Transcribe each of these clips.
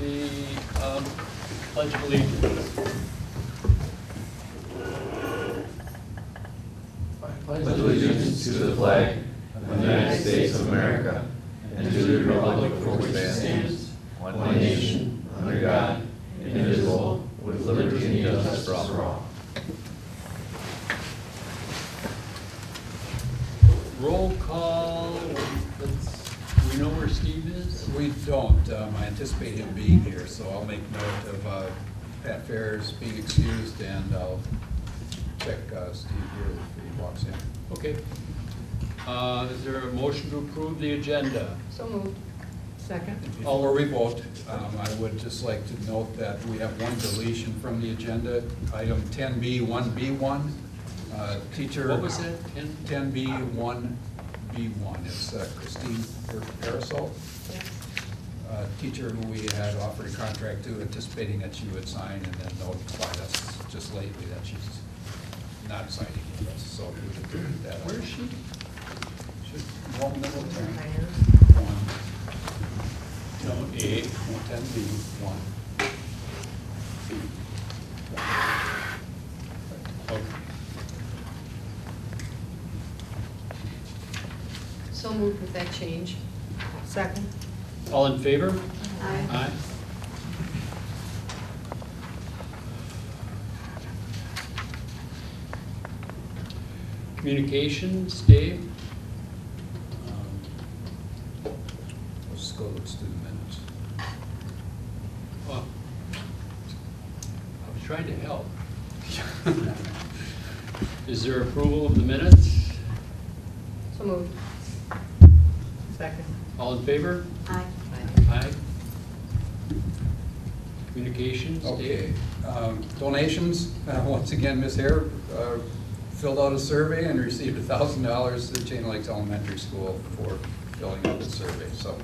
the Pledge of Allegiance. Pledge allegiance to the flag of the United States of America and to the republic for which it stands, one nation, under God, indivisible, with liberty and justice for all. Roll call. We know where Steve is? We don't. I anticipate him being here, so I'll make note of Pat Ferris being excused, and I'll check Steve here if he walks in. Okay. Is there a motion to approve the agenda? So moved. Second. Before we vote, I would just like to note that we have one deletion from the agenda, item 10B, 1B1. Teacher. What was that? 10B, 1B1. It's Christine Parasol. Yes. Teacher who we had offered a contract to, anticipating that she would sign, and then notified us just lately that she's not signing with us, so we could do that. Where is she? Should, well, middle term. One. No, A, 10B, 1. Okay. So moved with that change. Second. All in favor? Aye. Aye. Communications, Dave? Let's go, let's do the minutes. Well, I was trying to help. Is there approval of the minutes? So moved. Second. All in favor? Aye. Aye. Communications, Okay, Dave? donations, once again, Ms. Hare filled out a survey and received $1,000 to Chain Lakes Elementary School for filling out the survey, so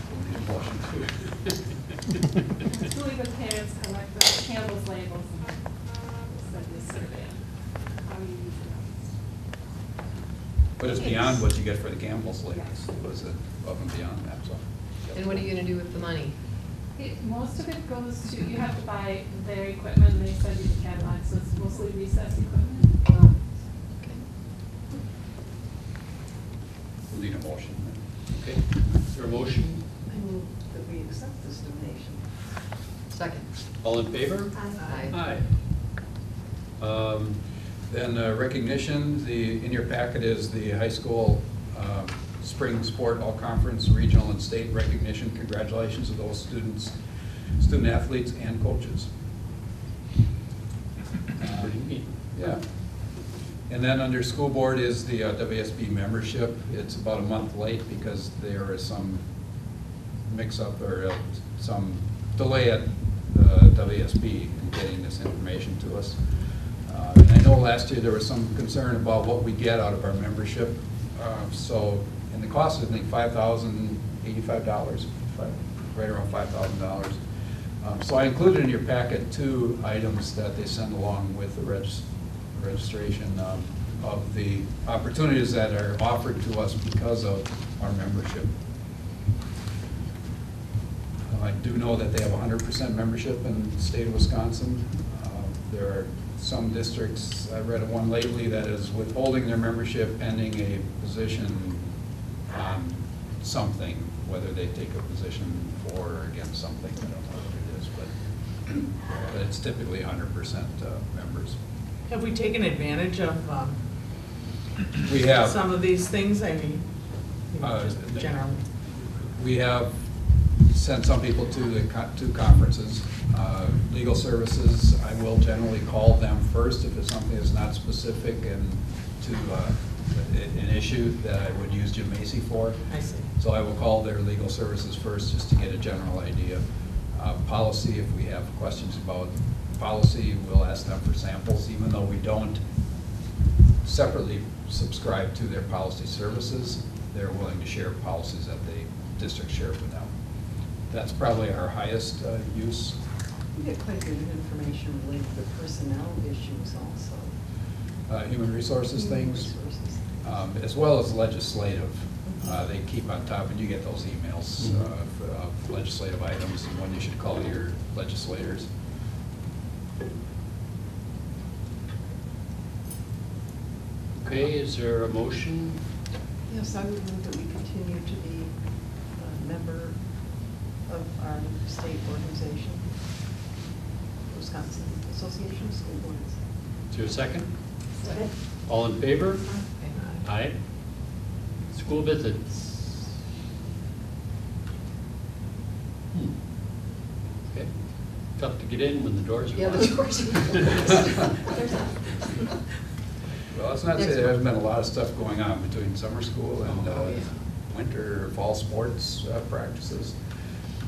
we'll need a motion to. I believe the parents collect the candles labels and send this survey on how you use it. But it's beyond what you get for the Campbell's labels. It was above and beyond that, so. And what are you gonna do with the money? Most of it goes to, you have to buy their equipment and they send you the catalog, so it's mostly recess equipment. Oh, okay. We'll need a motion. Okay, is there a motion? I move that we accept this donation. Second. All in favor? Aye. Aye. Then recognition, in your packet is the high school spring sport all-conference, regional and state recognition. Congratulations to those students, student athletes and coaches. Pretty neat. Yeah. And then under school board is the WSB membership. It's about a month late because there is some mix-up or some delay at WSB in getting this information to us. And I know last year there was some concern about what we get out of our membership. And the cost is, I think, $5,085, right around $5,000. So I included in your packet 2 items that they send along with the registration of the opportunities that are offered to us because of our membership. I do know that they have 100% membership in the state of Wisconsin. There are some districts, I read of one lately, that is withholding their membership pending a position on something, whether they take a position for or against something, I don't know what it is, but it's typically 100% members. Have we taken advantage of We have. some of these things? I mean, just generally. We have sent some people to the two conferences. Legal services, I will generally call them first if it's something that's not specific and to an issue that I would use Jim Macy for. I see. So I will call their legal services first just to get a general idea. Policy, if we have questions about policy, we'll ask them for samples, even though we don't separately subscribe to their policy services. They're willing to share policies that the district shares with them. That's probably our highest use. We get quite good information related to personnel issues also. Human resources things, Resources. As well as legislative. They keep on top, and you get those emails of legislative items and when you should call your legislators. Okay, is there a motion? Yes, I would move that we continue to be a member of our state organization, Wisconsin Association of School Boards. Is there a second? Second. All in favor? And Aye. School visits. Okay. Tough to get in when the doors are Yeah, locked. the doors Well, let's not say there hasn't been a lot of stuff going on between summer school and winter or fall sports practices.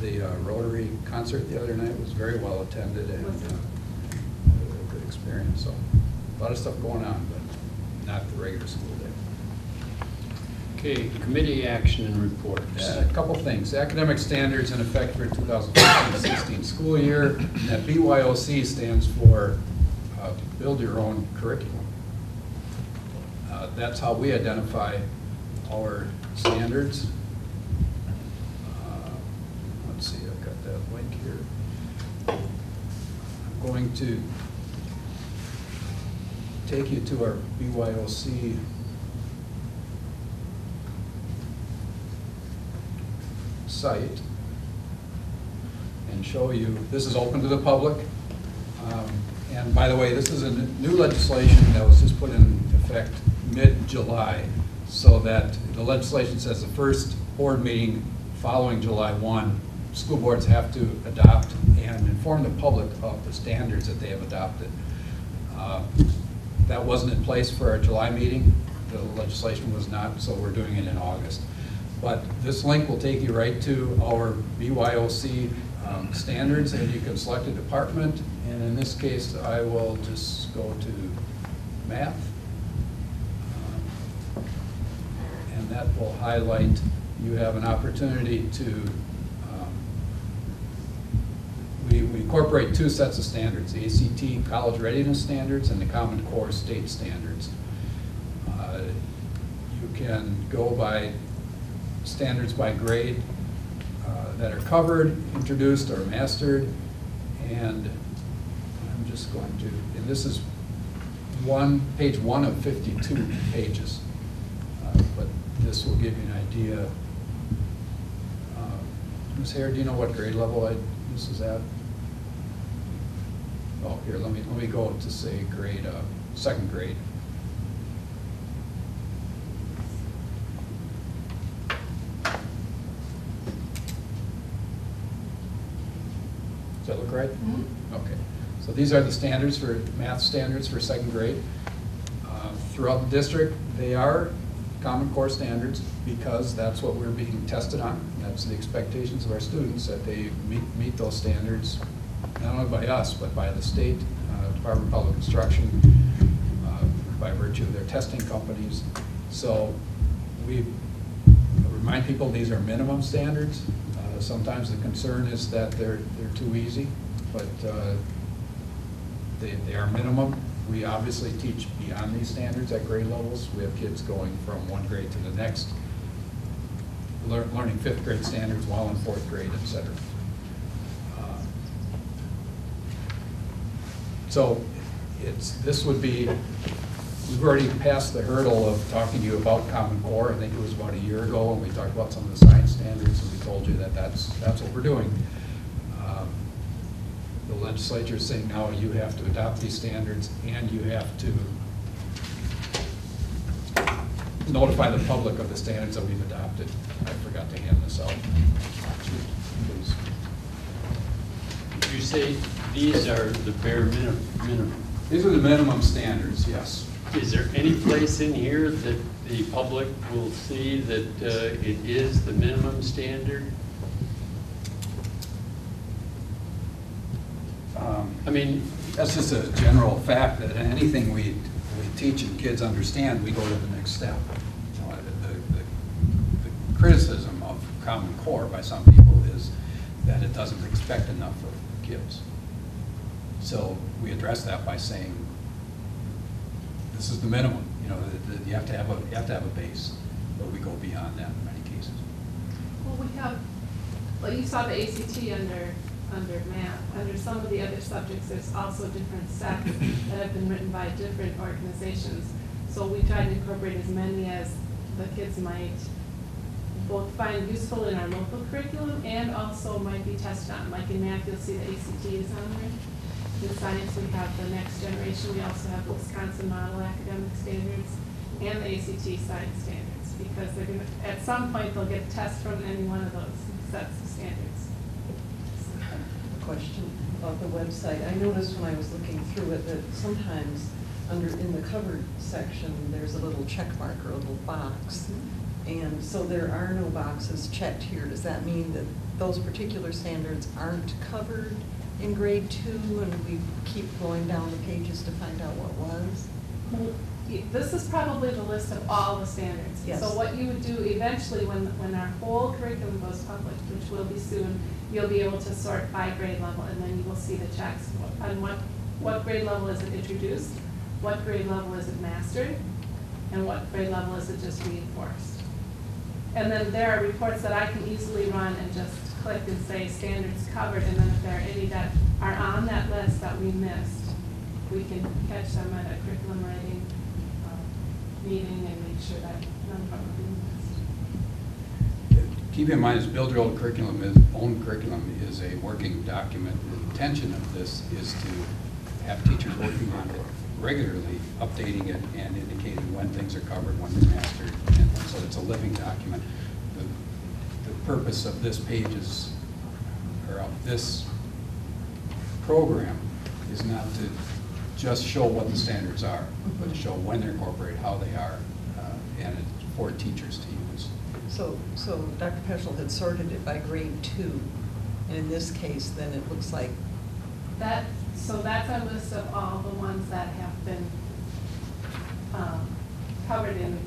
The Rotary concert the other night was very well attended and a good experience. So a lot of stuff going on, but not the regular school day. Okay, committee action and reports. A couple things. Academic standards in effect for 2015-16 school year. And that BYOC stands for Build Your Own Curriculum. That's how we identify our standards. Let's see, I've got that link here. I'm going to take you to our BYOC site and show you, this is open to the public. And by the way, this is a new legislation that was just put in effect mid-July, so that the legislation says the first board meeting following July 1, school boards have to adopt and inform the public of the standards that they have adopted. That wasn't in place for our July meeting. The legislation was not, so we're doing it in August. But this link will take you right to our BYOC standards, and you can select a department. And in this case, I will just go to math. And that will highlight, you have an opportunity to, we incorporate two sets of standards, the ACT college readiness standards and the Common Core state standards. You can go by standards by grade that are covered, introduced, or mastered, and I'm just going to, and this is page 1 of 52 pages, but this will give you an idea. Ms. Hare, do you know what grade level this is at? Oh, here, let me go to say grade, second grade. Does that look right? Mm-hmm. Okay. So these are the standards for, math standards for second grade. Throughout the district, they are Common Core standards because that's what we're being tested on. That's the expectations of our students, that they meet those standards, not only by us, but by the state, Department of Public Instruction, by virtue of their testing companies. So we remind people these are minimum standards. Sometimes the concern is that they're too easy, but they are minimum. We obviously teach beyond these standards at grade levels. We have kids going from one grade to the next, learning 5th grade standards while in 4th grade, et cetera. So this would be, we've already passed the hurdle of talking to you about Common Core. I think it was about a year ago when we talked about some of the science standards, and we told you that that's what we're doing. The legislature is saying now you have to adopt these standards and you have to notify the public of the standards that we've adopted. I forgot to hand this out. Please. Did you say these are the bare minimum? These are the minimum standards, yes. Is there any place in here that the public will see that it is the minimum standard? I mean, that's just a general fact that anything we teach and kids understand, we go to the next step. You know, the criticism of Common Core by some people is that it doesn't expect enough of kids. So we address that by saying, this is the minimum. You know, you have to have a base, but we go beyond that in many cases. Well, we have Well, you saw the ACT under math. Under some of the other subjects, there's also different sets that have been written by different organizations. So we try to incorporate as many as the kids might both find useful in our local curriculum and also might be tested on. Like in math, you'll see the ACT is on there. In science, we have the next generation. We also have the Wisconsin Model Academic Standards and the ACT Science Standards, because they're gonna, at some point, they'll get a test from any one of those sets of standards. A question about the website. I noticed when I was looking through it that sometimes in the covered section, there's a little check mark or a little box. And so there are no boxes checked here. Does that mean that those particular standards aren't covered in grade 2 and we keep going down the pages to find out what was? This is probably the list of all the standards. Yes. So what you would do eventually when our whole curriculum goes public, which will be soon, you'll be able to sort by grade level, and then you will see the checks on what grade level is it introduced, what grade level is it mastered, and what grade level is it just reinforced. And then there are reports that I can easily run and just click and say standards covered, and then if there are any that are on that list that we missed, we can catch them at a curriculum writing meeting and make sure that none of them are being missed. Keep in mind, this Build Your Own Curriculum is a working document. The intention of this is to have teachers working on it regularly, updating it and indicating when things are covered, when they're mastered, and so it's a living document. The purpose of this page is, or of this program, is not to just show what the standards are, but to show when they're incorporated, how they are, and it's for teachers to use. So Dr. Peschel had sorted it by grade 2, and in this case, then it looks like So that's a list of all the ones that have been covered in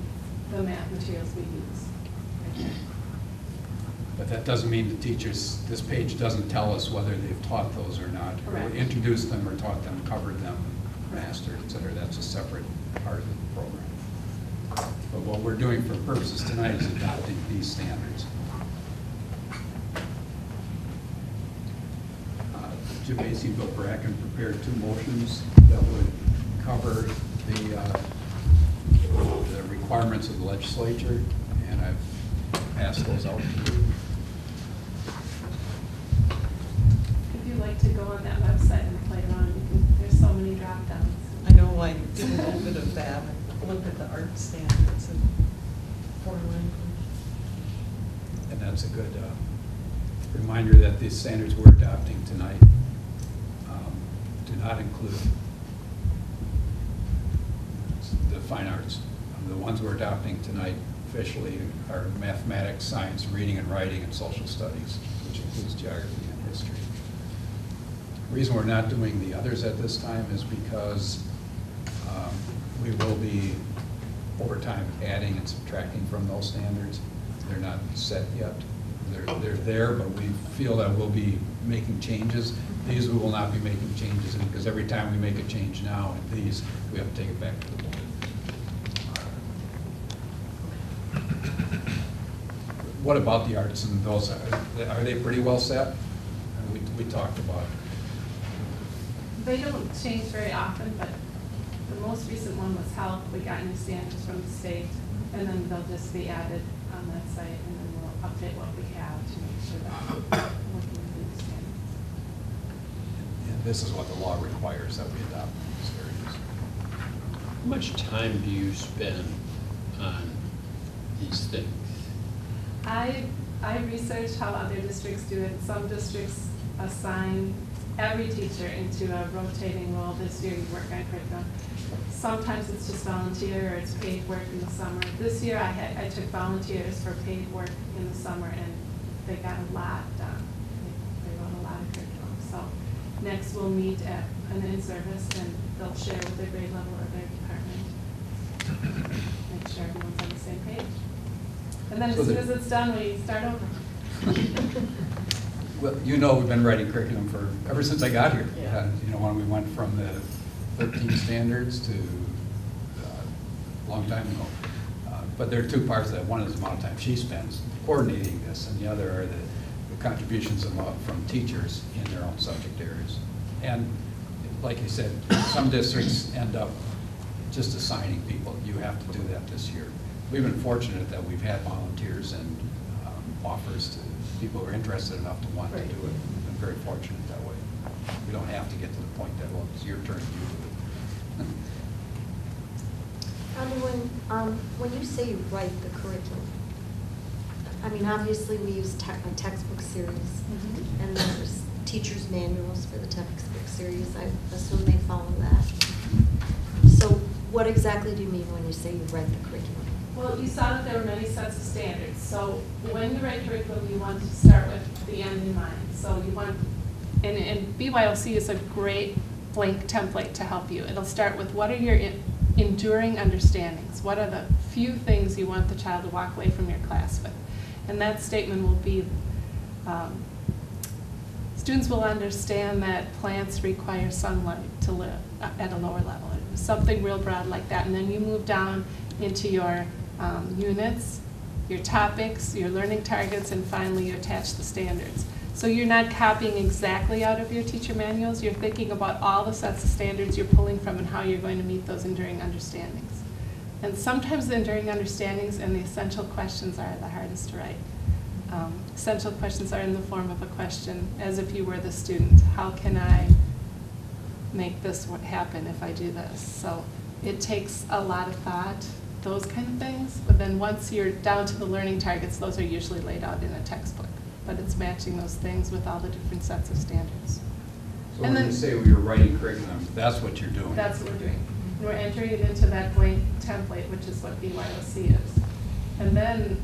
the math materials we use. But that doesn't mean the teachers, this page doesn't tell us whether they've taught those or not. Correct. Or introduced them or taught them, covered them, mastered, et cetera. That's a separate part of the program. But what we're doing for purposes tonight is adopting these standards. Jim Acey, Bill Bracken prepared 2 motions that would cover the requirements of the legislature, and I've passed those out to you. If you'd like to go on that website and play around, there's so many drop downs. I know I did a little bit of that. I looked at the art standards and foreign language. And that's a good reminder that these standards we're adopting tonight do not include the fine arts. The ones we're adopting tonight officially are mathematics, science, reading and writing, and social studies, which includes geography and history. The reason we're not doing the others at this time is because we will be, over time, adding and subtracting from those standards. They're not set yet. They're there, but we feel that we'll be making changes. These we will not be making changes in, because every time we make a change now in these, we have to take it back to the board. What about the arts and those? Are they pretty well set? We talked about it. They don't change very often, but the most recent one was health. We got new standards from the state, and then they'll just be added on that site, and then we'll update what we have to make sure that we're working with the new standards. And this is what the law requires that we adopt in these areas. How much time do you spend on these things? I researched how other districts do it. Some districts assign every teacher into a rotating role. This year you work on curriculum. Sometimes it's just volunteer or it's paid work in the summer. This year I took volunteers for paid work in the summer, and they got a lot done. They wrote a lot of curriculum. So next we'll meet at an in-service, and they'll share with their grade level or their department. Make sure everyone's on the same page. And then as soon as it's done, we start over. Well, you know, we've been writing curriculum for, ever since I got here. Yeah. You know, when we went from the 13 standards to a long time ago. But there are 2 parts of that. One is the amount of time she spends coordinating this, and the other are the contributions from teachers in their own subject areas. And like you said, some districts end up just assigning people. You have to do that this year. We've been fortunate that we've had volunteers and offers to people who are interested enough to want to do it. We've been very fortunate that way. We don't have to get to the point that, well, it's your turn, you do it. When you say you write the curriculum, I mean, obviously we use a textbook series, and there's teachers' manuals for the textbook series. I assume they follow that. So what exactly do you mean when you say you write the curriculum? Well, you saw that there were many sets of standards. So when you write curriculum, you want to start with the end in mind. So you want, and BYOC is a great blank template to help you. It'll start with what are your enduring understandings? What are the few things you want the child to walk away from your class with? And that statement will be, students will understand that plants require sunlight to live at a lower level. Something real broad like that. And then you move down into your units, your topics, your learning targets, and finally you attach the standards. So you're not copying exactly out of your teacher manuals. You're thinking about all the sets of standards you're pulling from and how you're going to meet those enduring understandings. And sometimes the enduring understandings and the essential questions are the hardest to write. Essential questions are in the form of a question, as if you were the student. How can I make this happen if I do this? So it takes a lot of thought, those kind of things. But then once you're down to the learning targets, those are usually laid out in a textbook. But it's matching those things with all the different sets of standards. So when you say we were writing curriculum, that's what you're doing? That's what we're doing. We're entering it into that blank template, which is what BYOC is. And then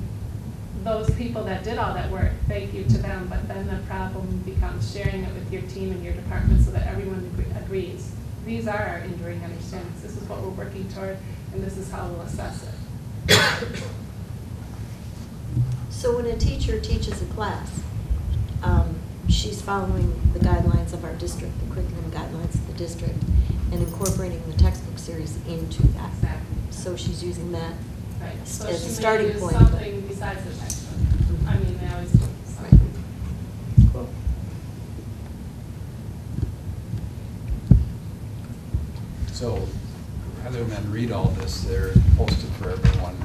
those people that did all that work, thank you to them, but then the problem becomes sharing it with your team and your department so that everyone agrees. These are our enduring understandings. This is what we're working toward, and this is how we'll assess it. So when a teacher teaches a class, she's following the guidelines of our district, the curriculum guidelines of the district, and incorporating the textbook series into that. Exactly. So she's using that Right. So as she a may starting use point. something besides the textbook. I mean, they always do something. Cool. So rather than read all this, they're posted for everyone.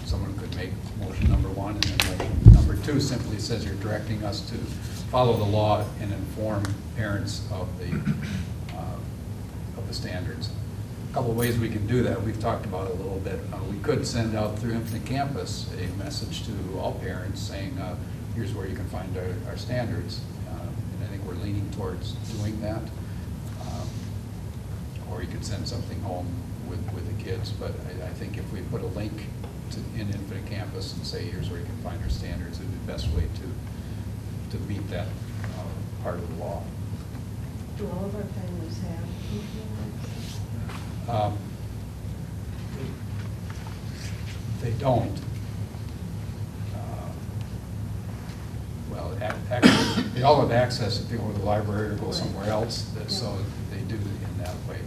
Someone could make motion number 1, and then motion number 2 simply says you're directing us to follow the law and inform parents of the standards. A couple of ways we can do that. We've talked about it a little bit. We could send out through Infinite Campus a message to all parents saying, here's where you can find our standards. And I think we're leaning towards doing that. Or you could send something home with the kids. But I think if we put a link in Infinite Campus and say, here's where you can find our standards, it would be the best way to meet that part of the law. Do all of our families have They don't. Well, actually, they all have access if they go to the library or go somewhere else, so they do in that way.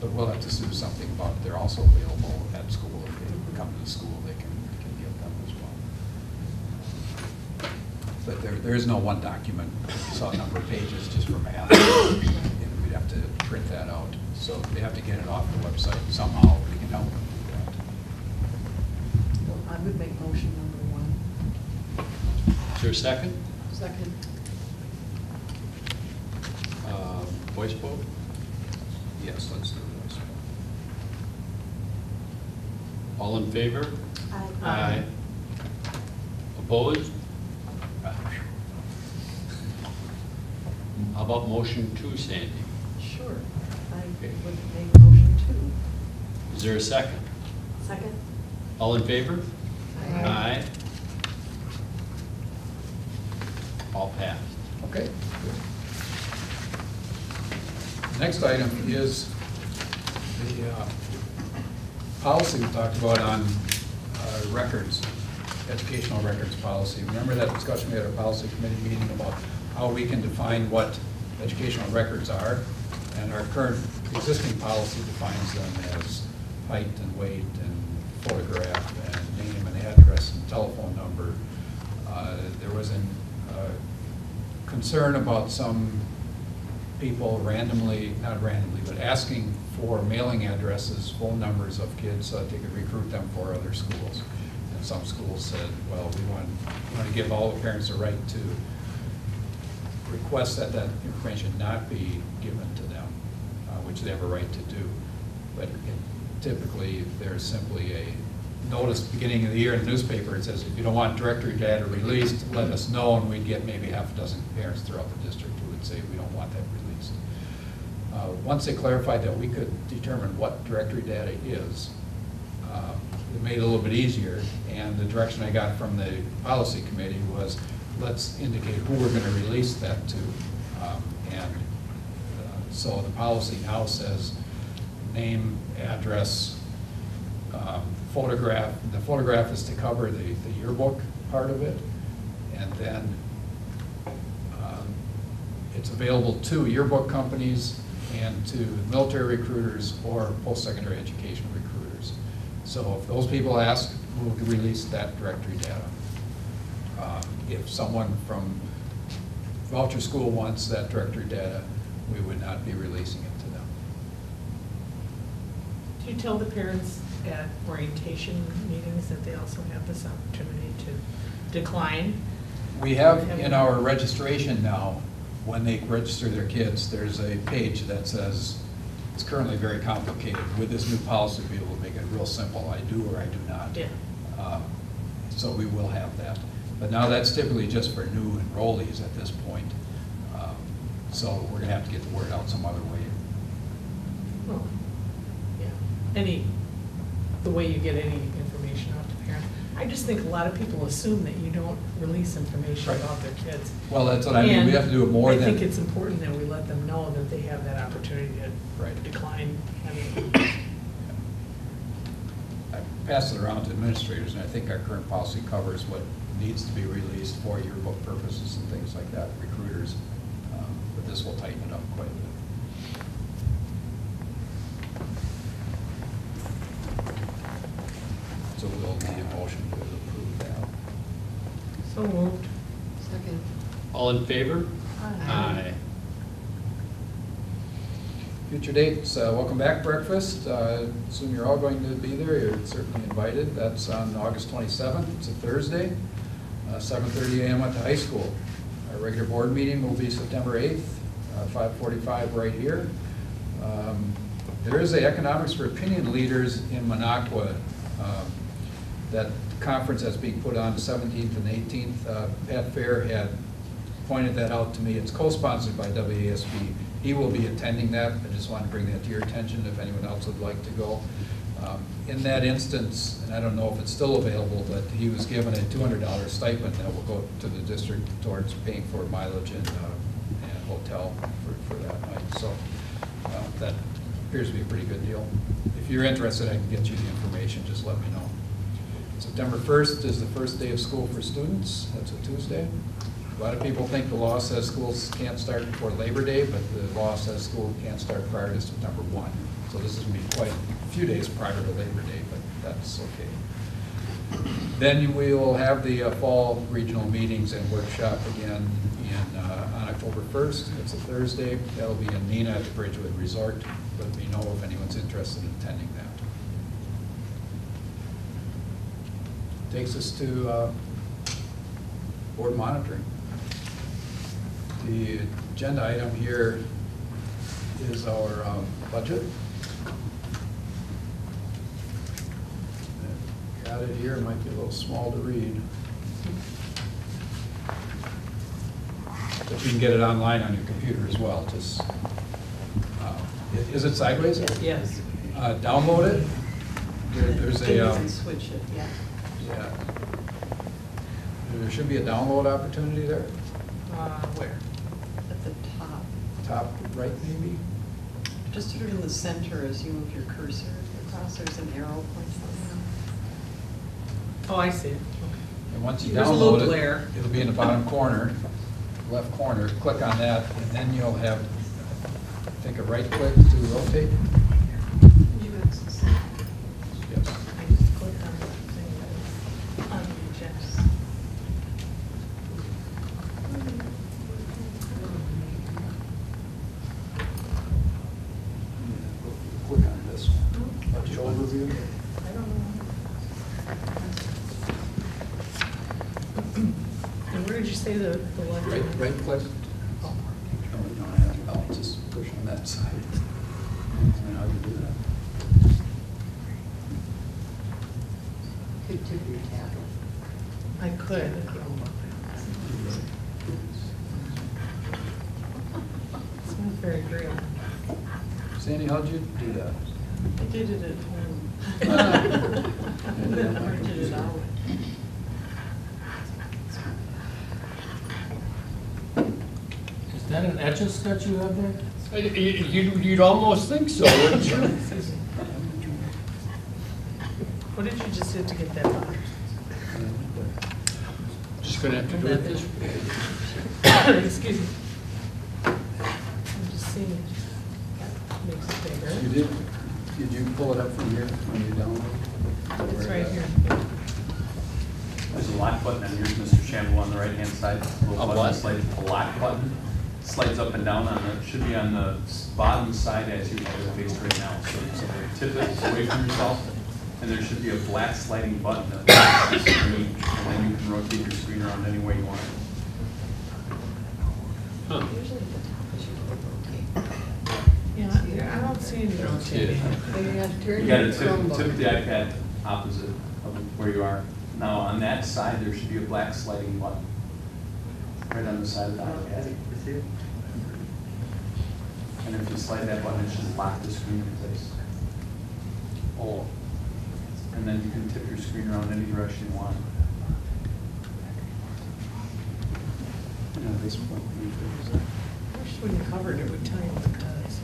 But we'll have to do something about, they're also available at school. If they come to the school, they can get them as well. But there is no one document. You saw a number of pages just for math. We'd have to print that out. So they have to get it off the website somehow. We can help them do that. Well, I would make motion number 1. Is there a second? Second. Voice vote? Yes, let's do this. All in favor? Aye. Opposed? How about motion 2, Sandy? Sure. I Okay. would make motion 2. Is there a second? Second? All in favor? Aye. All passed. Okay. Next item is the policy we talked about on records, educational records policy. Remember that discussion we had at our policy committee meeting about how we can define what educational records are? And our current existing policy defines them as height and weight and photograph and name and address and telephone number. There was a concern about some people randomly, not randomly, but asking for mailing addresses, phone numbers of kids so that they could recruit them for other schools. And some schools said, well, we want to give all the parents a right to request that that information not be given to them, which they have a right to do. But typically, there's simply a notice beginning of the year in the newspaper. It says, if you don't want directory data released, let us know, and we'd get maybe half a dozen parents throughout the district who would say, we don't want that released. Once they clarified that we could determine what directory data is, it made it a little bit easier, and the direction I got from the policy committee was, let's indicate who we're going to release that to. So the policy now says name, address, photograph. The photograph is to cover the yearbook part of it, and then it's available to yearbook companies and to military recruiters or post-secondary education recruiters. So if those people ask, we'll release that directory data. If someone from voucher school wants that directory data, we would not be releasing it to them. Do you tell the parents at orientation meetings that they also have this opportunity to decline? We have in our registration now, when they register their kids, there's a page that says, it's currently very complicated. With this new policy, we'll be able to make it real simple. I do or I do not. Yeah. So we will have that. But now that's typically just for new enrollees at this point. So we're going to have to get the word out some other way. Oh, yeah. The way you get any information out to parents. I just think a lot of people assume that you don't release information Right. about their kids. Well, that's what I mean. We have to do it more I than. think it's important that we let them know that they have that opportunity to Right. decline. I passed it around to administrators, and I think our current policy covers what needs to be released for yearbook purposes and things like that, recruiters. But this will tighten it up quite a bit. So we'll need a motion to approve that. So moved. Second. All in favor? Aye. Future dates, welcome back breakfast. Assume you're all going to be there. You're certainly invited. That's on August 27th. It's a Thursday, 7:30 a.m. at the high school. Our regular board meeting will be September 8th, 5:45 right here. There is a Economics for Opinion Leaders in Minocqua. That conference that's being put on the 17th and 18th. Pat Fair had pointed that out to me. It's co-sponsored by WASB. He will be attending that. I just wanted to bring that to your attention if anyone else would like to go. In that instance, and I don't know if it's still available, but he was given a $200 stipend that will go to the district towards paying for mileage and hotel for that night. So that appears to be a pretty good deal. If you're interested, I can get you the information. Just let me know. September 1st is the first day of school for students. That's a Tuesday. A lot of people think the law says schools can't start before Labor Day, but the law says school can't start prior to September 1. So this is going to be quite a few days prior to Labor Day, but that's okay. Then we will have the fall regional meetings and workshop again on October 1st. It's a Thursday. That'll be in Neenah at the Bridgewood Resort. Let me know if anyone's interested in attending that. Takes us to board monitoring. The agenda item here is our budget. Got it here, it might be a little small to read. But you can get it online on your computer as well. Just, is it sideways? Yes. Download it. There's Then you a, can switch it, yeah. yeah. There should be a download opportunity there. Where? At the top, Top right, maybe? just sort of in the center as you move your cursor across, there's an arrow points on Oh, I see it. And once you There's a little download it, glare. it'll be in the bottom corner, left corner. Click on that, and then you'll have, take a right click to rotate. Yes. I just clicked on the thing that was on the agenda. say the one? Right click. Oh. No, you don't have, oh, just push on that side. And how do you do that? Could tip your tablet. I could. It's not very real. Sandy, how'd you do that? I did it at home. And then I Printed it out. Is that an Etch-a-Sketch you have there? You'd almost think so, wouldn't you? What did you just do to get that on? Just gonna have to do it this way. Excuse me. I'm just seeing it. Makes it bigger. You did you pull it up from here when you download? It's right here. There's a lock button on yours, Mr. Shamble, on the right-hand side. Little A button what? slides- A lock button. Slides up and down on the, should be on the bottom side as you have it faced right now. So tip it away from yourself, and there should be a black sliding button on the screen, and then you can rotate your screen around any way you want. Huh. Usually at the top is your rotate. Yeah, I don't see any rotating. So you have to turn You your gotta tip Chromebook. the iPad opposite of where you are. Now, on that side, there should be a black sliding button. Right on the side of the iPad. And if you slide that button, it should lock the screen in place. Oh, And then you can tip your screen around any direction you want. Yeah, this one. I wish when you covered it would tell you what it does.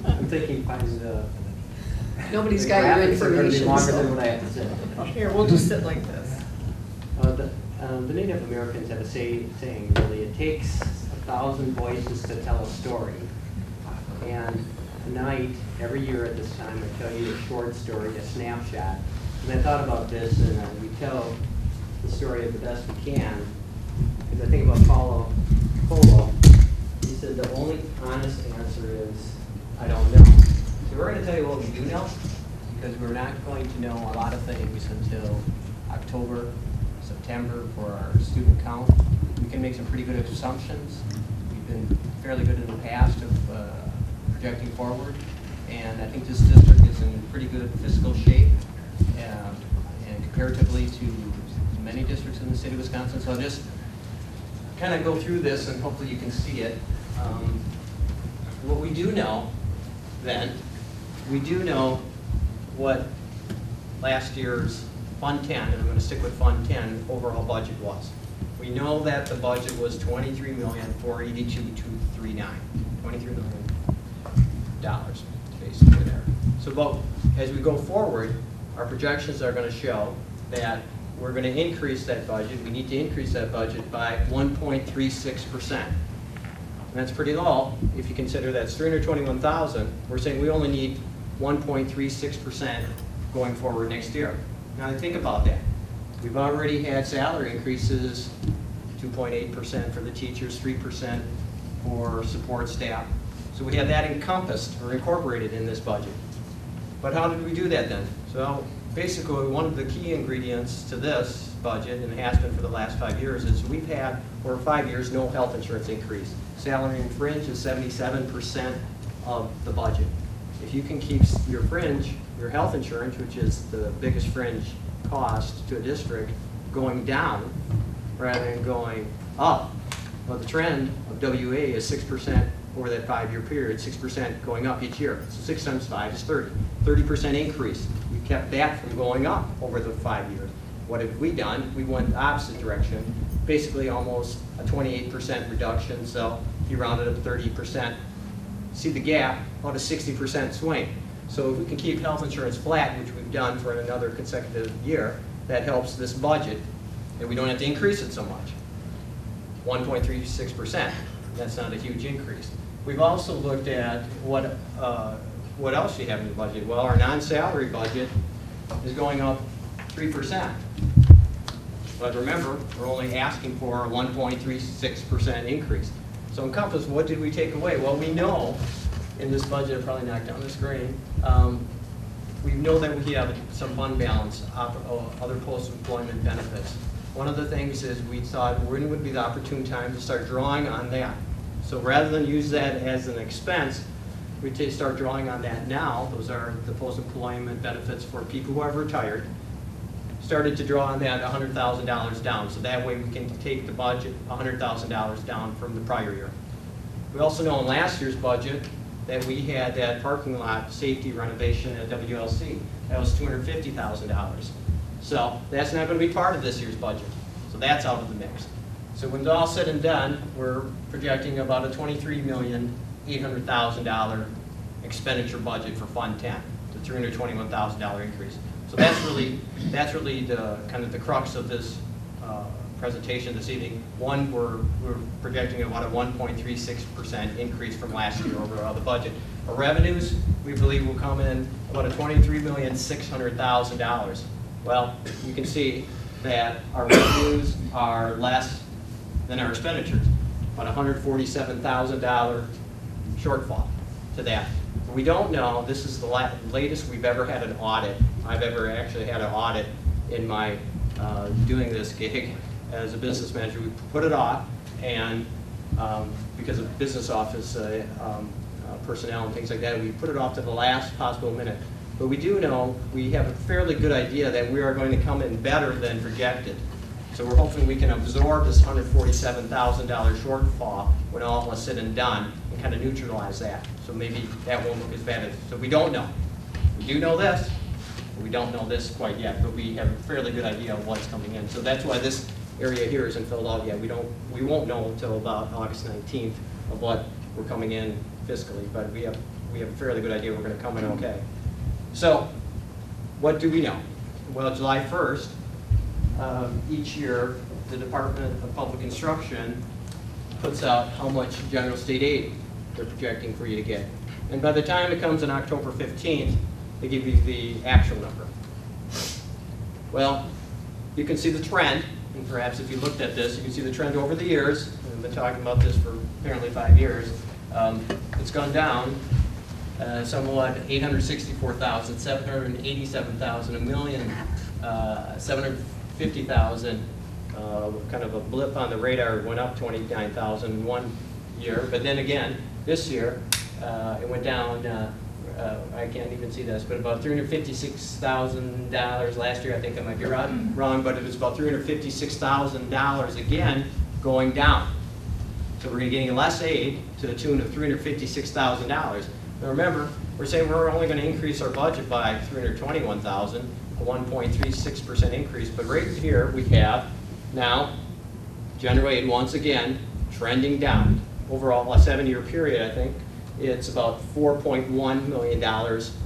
I'm thinking finding the. Nobody's the got your graphics are gonna be information, longer so- than what I have to say. Here, we'll just sit like this. The Native Americans have a saying, really, it takes 1,000 voices to tell a story. And tonight, every year at this time, I tell you a short story, a snapshot. And I thought about this, and we tell the story of the best we can. Because I think about Paulo Coelho. He said the only honest answer is, I don't know. So we're going to tell you what we do know, because we're not going to know a lot of things until October, September for our student count. We can make some pretty good assumptions. We've been fairly good in the past of projecting forward, and I think this district is in pretty good fiscal shape, and comparatively to many districts in the state of Wisconsin. So I'll just kind of go through this, and hopefully you can see it. What we do know, then, we do know what last year's Fund 10, and I'm going to stick with Fund 10, overall budget was. We know that the budget was $23,482,239. $23 million, basically there. So as we go forward, our projections are going to show that we're going to increase that budget. We need to increase that budget by 1.36%. And that's pretty low if you consider that's 321,000. We're saying we only need 1.36% going forward next year. Now think about that. We've already had salary increases, 2.8% for the teachers, 3% for support staff. So we have that encompassed or incorporated in this budget. But how did we do that then? So basically, one of the key ingredients to this budget, and has been for the last 5 years, is we've had, for 5 years, no health insurance increase. Salary and fringe is 77% of the budget. If you can keep your fringe, your health insurance, which is the biggest fringe cost to a district, going down rather than going up, well, the trend of WA is 6% over that 5-year period, 6% going up each year. So 6 times 5 is 30. 30% increase. We kept that from going up over the 5 years. What have we done? We went the opposite direction, basically almost a 28% reduction. So if you rounded up 30%, see the gap, about a 60% swing. So if we can keep health insurance flat, which we've done for another consecutive year, that helps this budget, and we don't have to increase it so much. 1.36%. That's not a huge increase. We've also looked at what else do you have in the budget? Well, our non-salary budget is going up 3%. But remember, we're only asking for a 1.36% increase. So in Compass, what did we take away? Well, we know in this budget, I'll probably knock down the screen, we know that we have some fund balance, other post-employment benefits. One of the things is we thought when would be the opportune time to start drawing on that. So rather than use that as an expense, we start drawing on that now. Those are the post-employment benefits for people who have retired. Started to draw on that $100,000 down, so that way we can take the budget $100,000 down from the prior year. We also know in last year's budget that we had that parking lot safety renovation at WLC. That was $250,000. So that's not going to be part of this year's budget. So that's out of the mix. So when it's all said and done, we're projecting about a $23,800,000 expenditure budget for Fund 10, the $321,000 increase. So that's really the kind of the crux of this presentation this evening. One, we're projecting about a 1.36% increase from last year over the budget. Our revenues, we believe, will come in about a $23,600,000. Well, you can see that our revenues are less than our expenditures, about $147,000 shortfall to that. We don't know, this is the latest we've ever had an audit. I've ever actually had an audit in my doing this gig as a business manager. We put it off, and because of business office personnel and things like that, we put it off to the last possible minute. But we do know, we have a fairly good idea that we are going to come in better than projected. So we're hoping we can absorb this $147,000 shortfall when all is said and done and kind of neutralize that. So maybe that won't look as bad. So we don't know. We do know this, but we don't know this quite yet, but we have a fairly good idea of what's coming in. So that's why this area here isn't filled out yet. We won't know until about August 19th of what we're coming in fiscally, but we have a fairly good idea we're going to come in okay. So what do we know? Well, July 1st, each year, the Department of Public Instruction puts out how much general state aid they're projecting for you to get. And by the time it comes on October 15th, they give you the actual number. Well, you can see the trend, and perhaps if you looked at this, you can see the trend over the years. We've been talking about this for apparently 5 years. It's gone down somewhat, 864,000, 787,000, a million, 750,000, kind of a blip on the radar. It went up 29,000 one year, but then again, this year, it went down, I can't even see this, but about $356,000 last year. I think I might be wrong, but it was about $356,000 again going down. So we're getting less aid to the tune of $356,000. Now remember, we're saying we're only going to increase our budget by $321,000, a 1.36% increase, but right here we have now general aid once again trending down. Overall, a 7-year period, I think, it's about $4.1 million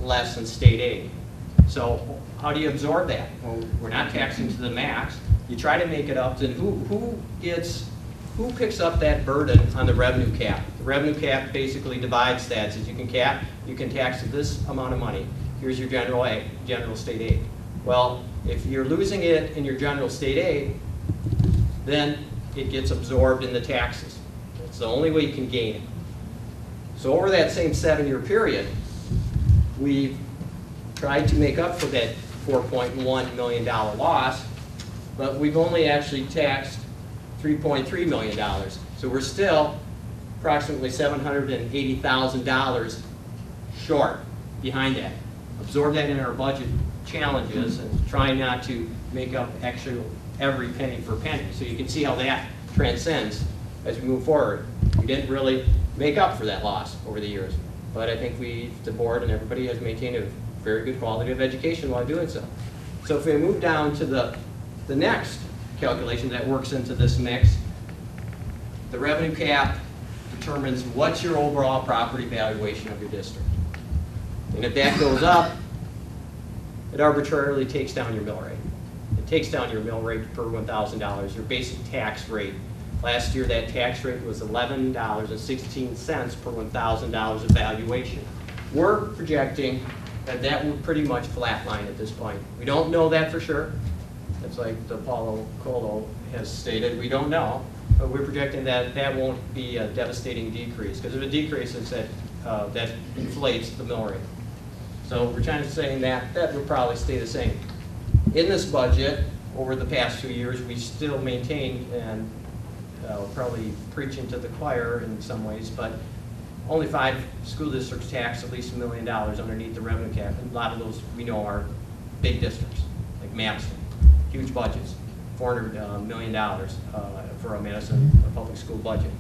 less than state aid. So how do you absorb that? Well, we're not taxing to the max. You try to make it up, then who picks up that burden on the revenue cap? The revenue cap basically divides that. Says you can tax this amount of money. Here's your general state aid. Well, if you're losing it in your general state aid, then it gets absorbed in the taxes. It's the only way you can gain it. So over that same 7-year period, we've tried to make up for that $4.1 million loss, but we've only actually taxed $3.3 million. So we're still approximately $780,000 short behind that. Absorb that in our budget challenges and try not to make up every penny for penny. So you can see how that transcends as we move forward. We didn't really make up for that loss over the years, but I think the board and everybody has maintained a very good quality of education while doing so. So if we move down to the next calculation that works into this mix, the revenue cap determines what's your overall property valuation of your district. And if that goes up, it arbitrarily takes down your mill rate. It takes down your mill rate per $1,000, your basic tax rate. Last year, that tax rate was $11.16 per $1,000 of valuation. We're projecting that will pretty much flatline at this point. We don't know that for sure. It's like the Paulo Colo has stated, we don't know, but we're projecting that won't be a devastating decrease, because if it decreases, that inflates the mill rate. So we're trying to say that will probably stay the same. In this budget, over the past 2 years, we still maintain, and probably preaching to the choir in some ways, but only 5 school districts tax at least $1 million underneath the revenue cap. And a lot of those we know are big districts, like Madison, huge budgets, $400 million for a Madison public school budget.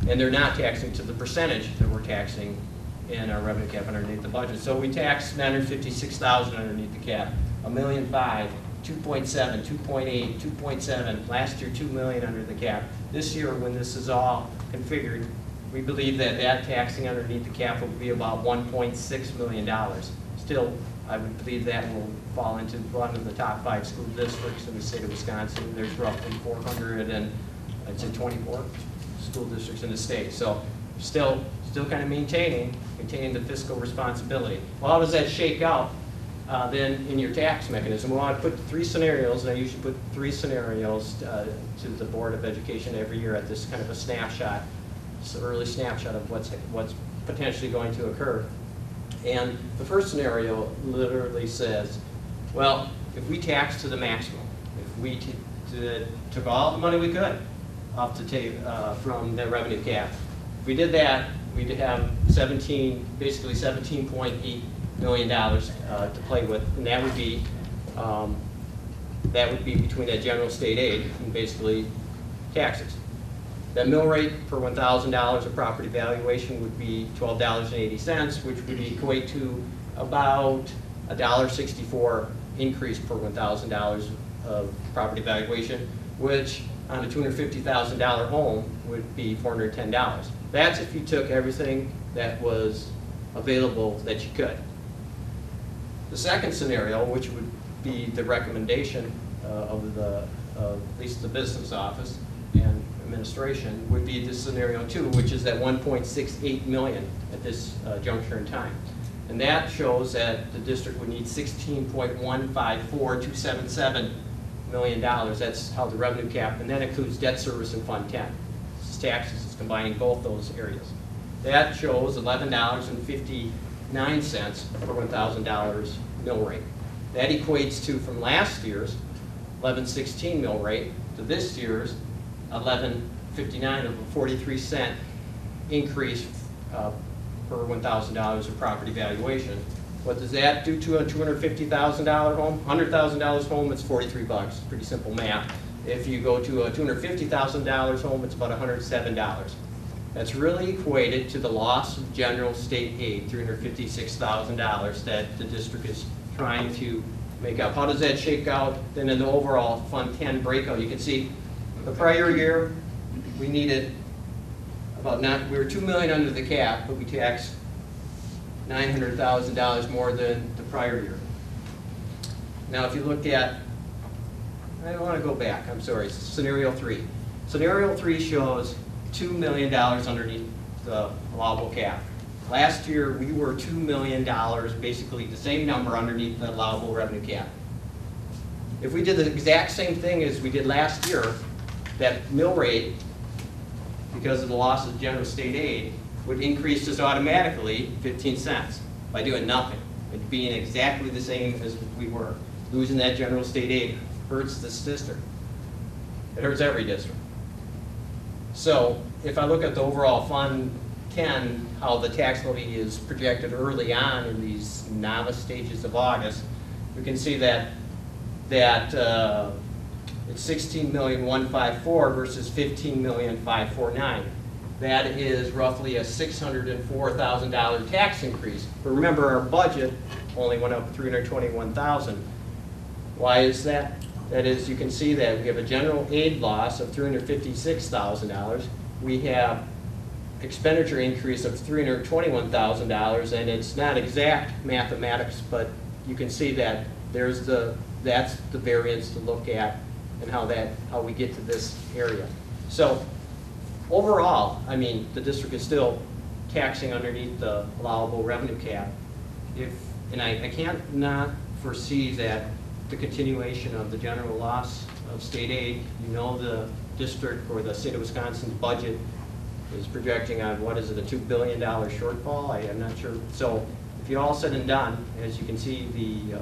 And they're not taxing to the percentage that we're taxing in our revenue cap underneath the budget. So we tax $956,000 underneath the cap, $1.5 million, 2.7, 2.8, 2.7, last year $2 million under the cap. This year, when this is all configured, we believe that taxing underneath the cap will be about $1.6 million. Still, I would believe that will fall into one of the top 5 school districts in the state of Wisconsin. There's roughly 424 school districts in the state. So still kind of maintaining the fiscal responsibility. Well, how does that shake out then in your tax mechanism? Well, I put 3 scenarios, and I usually put 3 scenarios to the Board of Education every year at this kind of a snapshot, this early snapshot of what's potentially going to occur. And the first scenario literally says, well, if we tax to the maximum, if we took all the money we could off the from the revenue cap, if we did that, we'd have basically $17.8 million to play with, and that would be between that general state aid and basically taxes. That mill rate per $1,000 of property valuation would be $12.80, which would equate to about $1.64 increase per $1,000 of property valuation, which on a $250,000 home would be $410. That's if you took everything that was available that you could. The second scenario, which would be the recommendation of at least the business office and administration, would be this scenario 2, which is at $1.68 million at this juncture in time. And that shows that the district would need $16.154277 million. That's how the revenue cap, and that includes debt service and Fund 10. This is taxes, it's combining both those areas. That shows $11.59 per $1,000 mill rate. That equates to, from last year's $11.16 mill rate to this year's $11.59, of a 43-cent increase per $1,000 of property valuation. What does that do to a $250,000 home? $100,000 home, it's $43. Pretty simple math. If you go to a $250,000 home, it's about $107. That's really equated to the loss of general state aid, $356,000 that the district is trying to make up. How does that shake out then in the overall Fund 10 breakout? You can see the prior year we needed we were $2 million under the cap, but we taxed $900,000 more than the prior year. Now, if you look at, I want to go back, I'm sorry, scenario 3. Scenario 3 shows $2 million underneath the allowable cap. Last year, we were $2 million, basically the same number underneath the allowable revenue cap. If we did the exact same thing as we did last year, that mill rate, because of the loss of general state aid, would increase just automatically 15 cents by doing nothing. It being exactly the same as we were. Losing that general state aid hurts this district. It hurts every district. So if I look at the overall Fund 10, how the tax levy is projected early on in these novice stages of August, we can see that it's $16,154,000 versus $15,549,000. That is roughly a $604,000 tax increase. But remember, our budget only went up $321,000. Why is that? That is, you can see that we have a general aid loss of $356,000. We have expenditure increase of $321,000, and it's not exact mathematics, but you can see that that's the variance to look at and how we get to this area. So overall, I mean, the district is still taxing underneath the allowable revenue cap. And I can't not foresee that the continuation of the general loss of state aid, the district or the state of Wisconsin's budget is projecting on, what is it, a $2 billion shortfall? I'm not sure. So if you're all said and done, as you can see, the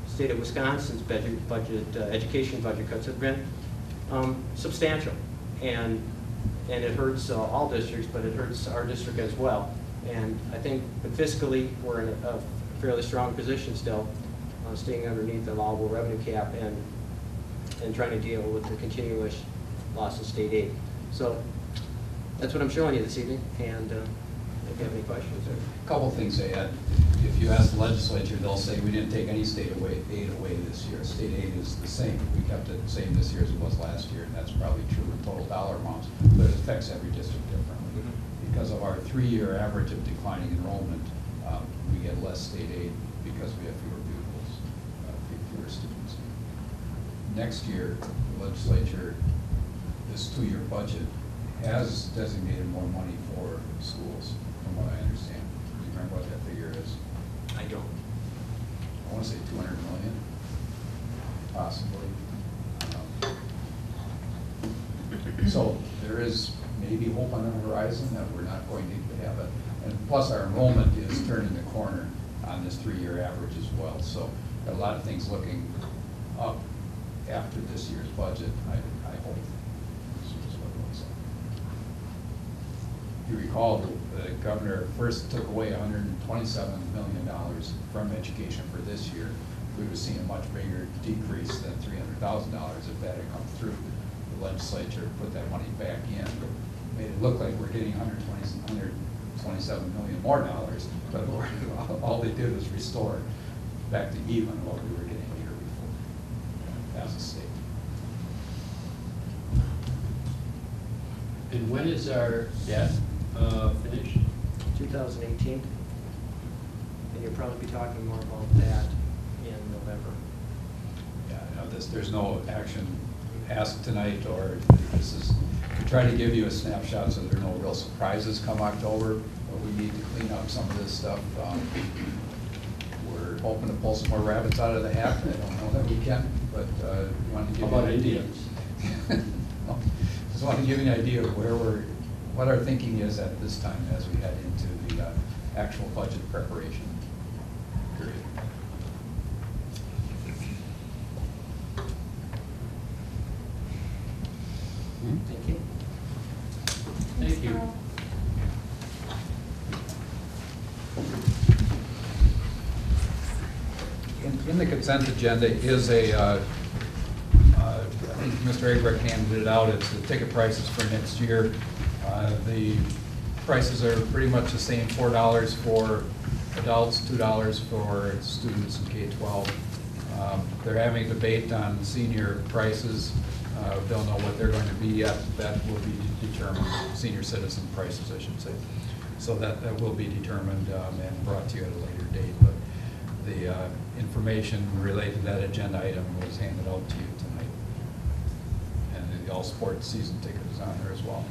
state of Wisconsin's education budget cuts have been substantial. And it hurts all districts, but it hurts our district as well. And I think fiscally, we're in a fairly strong position still, staying underneath the allowable revenue cap and trying to deal with the continuous loss of state aid. So that's what I'm showing you this evening, and if you have any questions. A couple things to add. If you ask the legislature, they'll say we didn't take any state aid away this year. State aid is the same. We kept it the same this year as it was last year, and that's probably true in total dollar amounts, but it affects every district differently. Because of our 3-year average of declining enrollment, we get less state aid because we have fewer pupils, fewer students. Next year, the legislature, this 2-year budget, has designated more money for schools, from what I understand. Do you remember what that figure is? I don't. I want to say 200 million, possibly. So there is maybe hope on the horizon that we're not going to have it. And plus, our enrollment is turning the corner on this 3-year average as well. So a lot of things looking up after this year's budget, I hope. This is what it looks like. If you recall, the governor first took away $127 million from education for this year. We would have seen a much bigger decrease than $300,000 if that had come through. The legislature put that money back in, made it look like we're getting $127 million more dollars, but all they did was restore back to even what we were getting the year before as a state. And when is our debt finished? 2018, and you'll probably be talking more about that in November. Yeah, I know there's no action asked tonight, or this is to try to give you a snapshot so there are no real surprises come October, but we need to clean up some of this stuff. We're hoping to pull some more rabbits out of the hat. I don't know that we can, but we want to give How you about an idea. Indians? Just want to give you an idea of what our thinking is at this time as we head into the actual budget preparation period. Thank you. Thank you. In the consent agenda is I think Mr. Abrick handed it out, it's the ticket prices for next year. The prices are pretty much the same, $4 for adults, $2 for students in K-12. They're having a debate on senior prices. Don't know what they're going to be yet. That will be determined, senior citizen prices, I should say. So that will be determined and brought to you at a later date. But the information related to that agenda item was handed out to you tonight. And the all-sports season ticket is on there as well.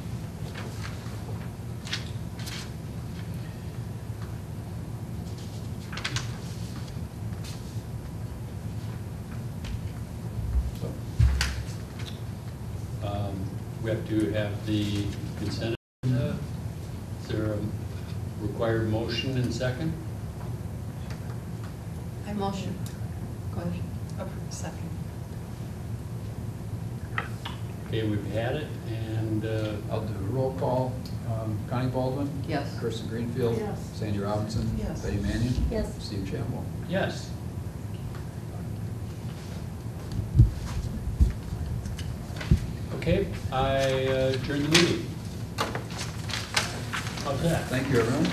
We have to have the consent agenda. Is there a required motion and second? I motion. Go ahead. Approve, second. Okay, we've had it, and I'll do a roll call. Connie Baldwin? Yes. Kirsten Greenfield? Yes. Sandy Robinson? Yes. Betty Mannion? Yes. Steve Shambo? yes. Okay, I adjourn the meeting. How's that? Thank you, everyone.